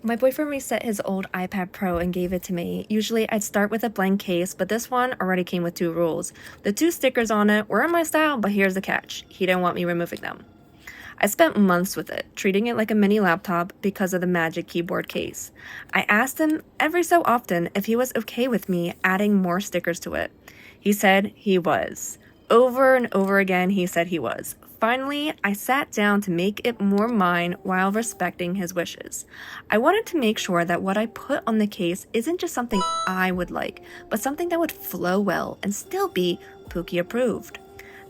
My boyfriend reset his old iPad Pro and gave it to me. Usually I'd start with a blank case, but this one already came with 2 rules. The 2 stickers on it were in my style, but here's the catch. He didn't want me removing them. I spent months with it, treating it like a mini laptop because of the magic keyboard case. I asked him every so often if he was okay with me adding more stickers to it. He said he was. Over and over again, he said he was. Finally, I sat down to make it more mine while respecting his wishes. I wanted to make sure that what I put on the case isn't just something I would like, but something that would flow well and still be Pookie approved.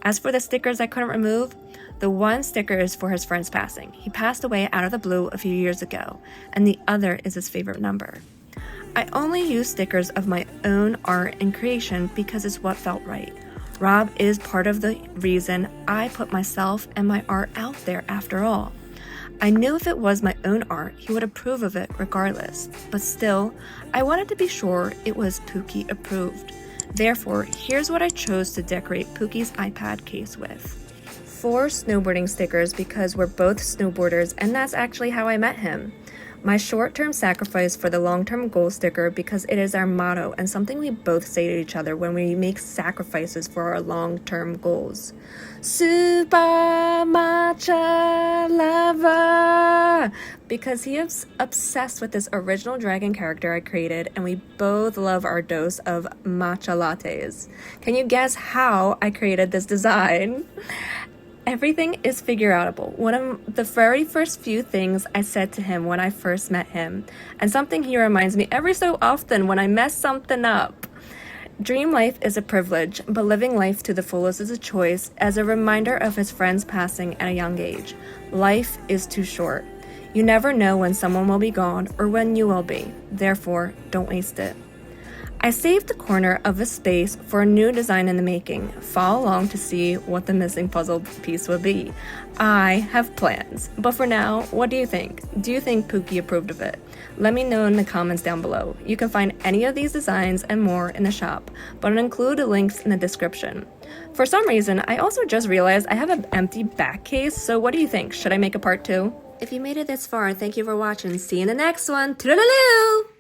As for the stickers I couldn't remove, the one sticker is for his friend's passing. He passed away out of the blue a few years ago, and the other is his favorite number. I only use stickers of my own art and creation because it's what felt right. Rob is part of the reason I put myself and my art out there after all. I knew if it was my own art, he would approve of it regardless, but still, I wanted to be sure it was Pookie approved. Therefore, here's what I chose to decorate Pookie's iPad case with. 4 snowboarding stickers because we're both snowboarders and that's actually how I met him. My short-term sacrifice for the long-term goal sticker because it is our motto and something we both say to each other when we make sacrifices for our long-term goals. Super matcha lover! Because he is obsessed with this original dragon character I created and we both love our dose of matcha lattes. Can you guess how I created this design? Everything is figure-outable. One of the very first few things I said to him when I first met him, and something he reminds me every so often when I mess something up. Dream life is a privilege, but living life to the fullest is a choice, as a reminder of his friend's passing at a young age. Life is too short. You never know when someone will be gone or when you will be. Therefore, don't waste it. I saved the corner of a space for a new design in the making. Follow along to see what the missing puzzle piece will be. I have plans. But for now, what do you think? Do you think Pookie approved of it? Let me know in the comments down below. You can find any of these designs and more in the shop, but I'll include the links in the description. For some reason, I also just realized I have an empty back case, so what do you think? Should I make a part 2? If you made it this far, thank you for watching. See you in the next one. Toodaloo!